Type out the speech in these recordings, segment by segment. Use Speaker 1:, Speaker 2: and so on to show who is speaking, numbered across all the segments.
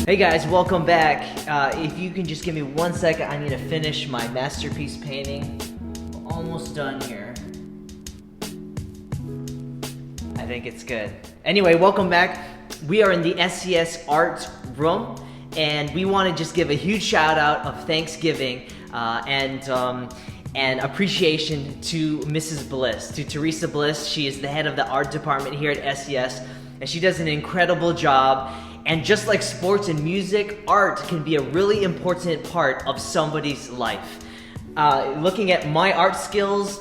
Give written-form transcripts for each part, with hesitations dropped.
Speaker 1: Hey guys, welcome back. If you can just give me 1 second, I need to finish my masterpiece painting. We're almost done here. I think it's good. Anyway, welcome back. We are in the SCS art room, and we want to just give a huge shout out of thanksgiving and appreciation to Mrs. Bliss, to Teresa Bliss. She is the head of the art department here at SCS, and she does an incredible job. And just like sports and music, art can be a really important part of somebody's life. Looking at my art skills,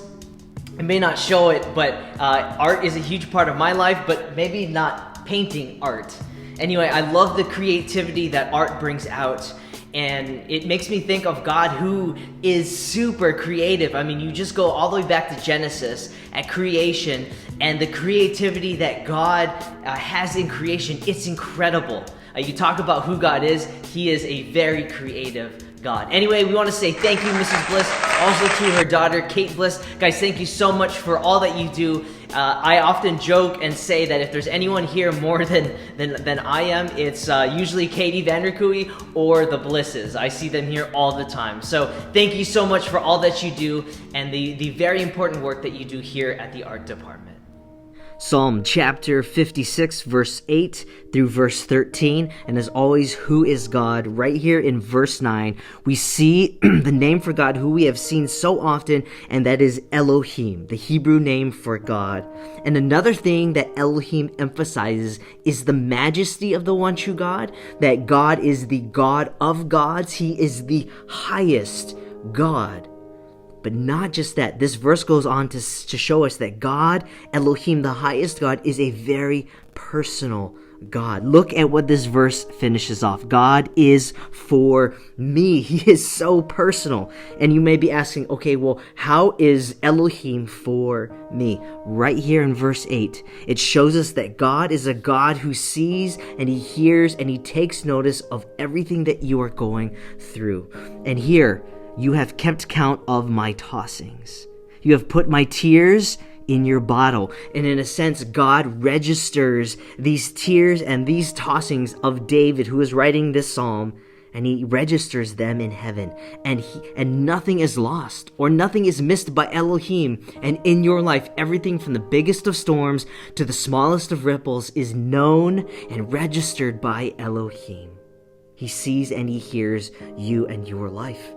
Speaker 1: I may not show it, but art is a huge part of my life, but maybe not painting art. Anyway, I love the creativity that art brings out, and it makes me think of God, who is super creative. I mean, you just go all the way back to Genesis at creation, and the creativity that God has in creation, it's incredible. You talk about who God is, He is a very creative God. Anyway, we want to say thank you, Mrs. Bliss, also to her daughter, Kate Bliss. Guys, thank you so much for all that you do. I often joke and say that if there's anyone here more than I am, it's usually Katie Vanderkooy or the Blisses. I see them here all the time. So thank you so much for all that you do and the very important work that you do here at the art department. Psalm chapter 56, verse 8 through verse 13. And as always, who is God? Right here in verse 9, we see the name for God, who we have seen so often, and that is Elohim, the Hebrew name for God. And another thing that Elohim emphasizes is the majesty of the one true God, that God is the God of gods. He is the highest God. But not just that, this verse goes on to show us that God, Elohim, the highest God, is a very personal God. Look at what this verse finishes off. God is for me. He is so personal. And you may be asking, okay, well, how is Elohim for me? Right here in verse 8, it shows us that God is a God who sees and He hears and He takes notice of everything that you are going through. And here, you have kept count of my tossings. You have put my tears in your bottle. And in a sense, God registers these tears and these tossings of David, who is writing this psalm, and he registers them in heaven. And nothing is lost or nothing is missed by Elohim. And in your life, everything from the biggest of storms to the smallest of ripples is known and registered by Elohim. He sees and He hears you and your life.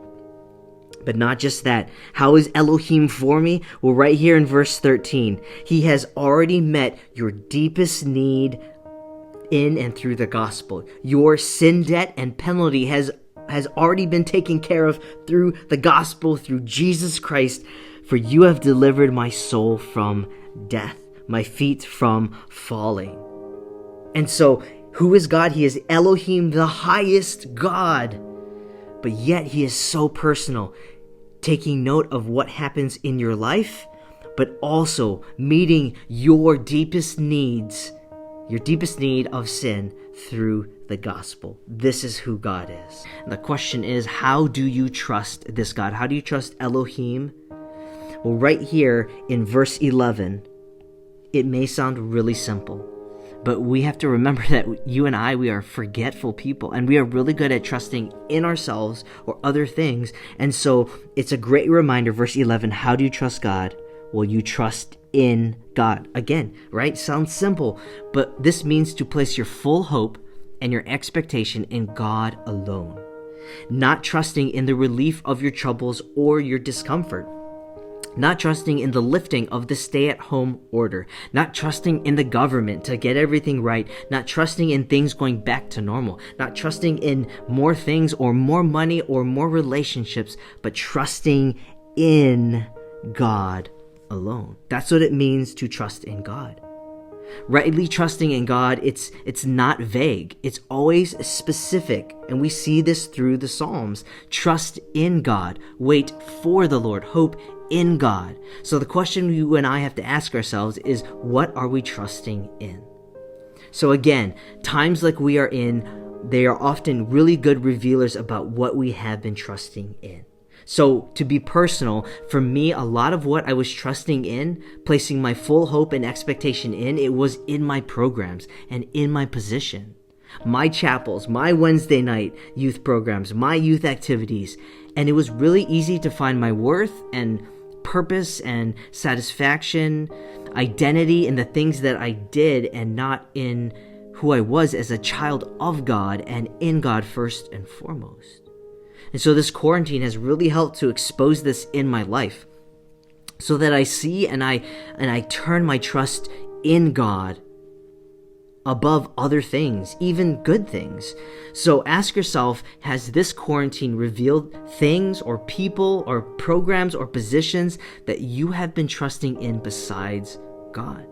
Speaker 1: But not just that. How is Elohim for me? Well, right here in verse 13, He has already met your deepest need in and through the gospel. Your sin debt and penalty has already been taken care of through the gospel, through Jesus Christ. For you have delivered my soul from death, my feet from falling. And so, who is God? He is Elohim, the highest God. But yet He is so personal, taking note of what happens in your life, but also meeting your deepest needs, your deepest need of sin through the gospel. This is who God is. And the question is, how do you trust this God? How do you trust Elohim? Well, right here in verse 11, it may sound really simple, but we have to remember that you and I, we are forgetful people, and we are really good at trusting in ourselves or other things. And so it's a great reminder, verse 11, how do you trust God? Well, you trust in God. Again, right? Sounds simple, but this means to place your full hope and your expectation in God alone. Not trusting in the relief of your troubles or your discomfort. Not trusting in the lifting of the stay-at-home order. Not trusting in the government to get everything right. Not trusting in things going back to normal. Not trusting in more things or more money or more relationships, but trusting in God alone. That's what it means to trust in God. Rightly trusting in God, it's not vague. It's always specific. And we see this through the Psalms. Trust in God. Wait for the Lord. Hope in God. So the question you and I have to ask ourselves is, what are we trusting in? So again, times like we are in, they are often really good revealers about what we have been trusting in. So to be personal, for me, a lot of what I was trusting in, placing my full hope and expectation in, it was in my programs and in my position. My chapels, my Wednesday night youth programs, my youth activities. And it was really easy to find my worth and purpose and satisfaction, identity in the things that I did and not in who I was as a child of God and in God first and foremost. And so this quarantine has really helped to expose this in my life so that I see and I turn my trust in God above other things, even good things. So ask yourself, has this quarantine revealed things or people or programs or positions that you have been trusting in besides God?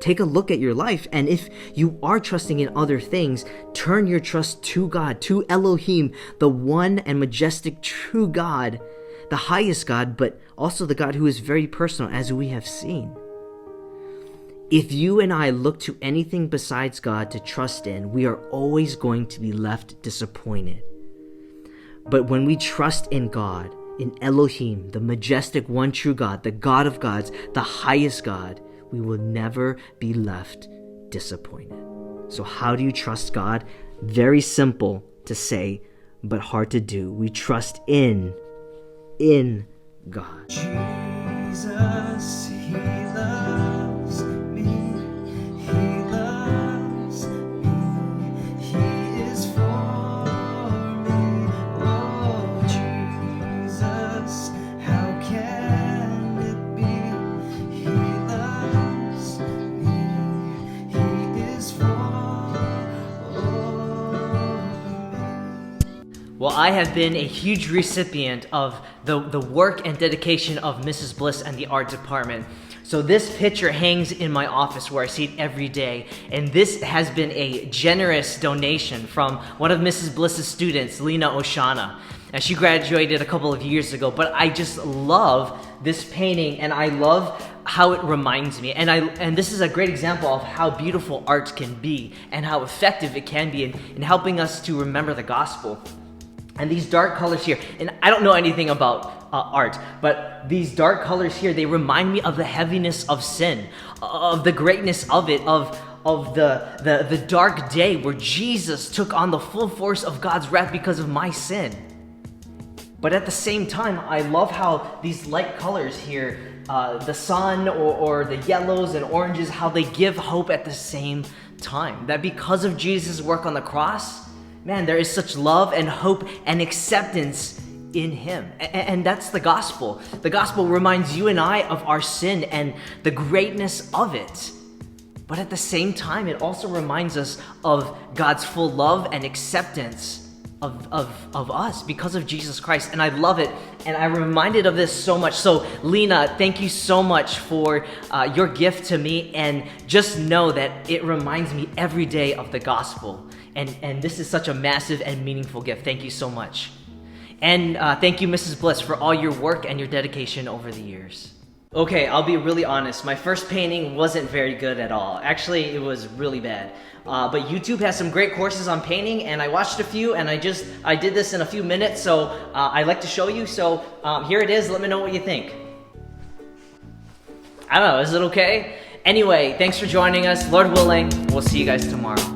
Speaker 1: Take a look at your life, and if you are trusting in other things, turn your trust to God, to Elohim, the one and majestic true God, the highest God, but also the God who is very personal, as we have seen. If you and I look to anything besides God to trust in, we are always going to be left disappointed. But when we trust in God, in Elohim, the majestic one true God, the God of gods, the highest God, we will never be left disappointed. So how do you trust God? Very simple to say, but hard to do. We trust in God.
Speaker 2: Jesus, He loves me. He loves me. He is for me. Oh, Jesus, how can it be? He loves me. He is for me.
Speaker 1: Well, I have been a huge recipient of the work and dedication of Mrs. Bliss and the art department. So this picture hangs in my office where I see it every day. And this has been a generous donation from one of Mrs. Bliss's students, Lena Oshana. And she graduated a couple of years ago, but I just love this painting and I love how it reminds me. And this is a great example of how beautiful art can be and how effective it can be in helping us to remember the gospel. And these dark colors here, and I don't know anything about art, but these dark colors here, they remind me of the heaviness of sin, of the greatness of it, of the dark day where Jesus took on the full force of God's wrath because of my sin. But at the same time, I love how these light colors here, the sun or the yellows and oranges, how they give hope at the same time. That because of Jesus' work on the cross, man, there is such love and hope and acceptance in Him. And that's the gospel. The gospel reminds you and I of our sin and the greatness of it. But at the same time, it also reminds us of God's full love and acceptance of us because of Jesus Christ. And I love it. And I'm reminded of this so much. So Lena, thank you so much for your gift to me. And just know that it reminds me every day of the gospel. And this is such a massive and meaningful gift. Thank you so much. And thank you, Mrs. Bliss, for all your work and your dedication over the years. Okay, I'll be really honest. My first painting wasn't very good at all. Actually, it was really bad. But YouTube has some great courses on painting, and I watched a few, and I did this in a few minutes, so I'd like to show you. So here it is. Let me know what you think. I don't know, is it okay? Anyway, thanks for joining us. Lord willing, we'll see you guys tomorrow.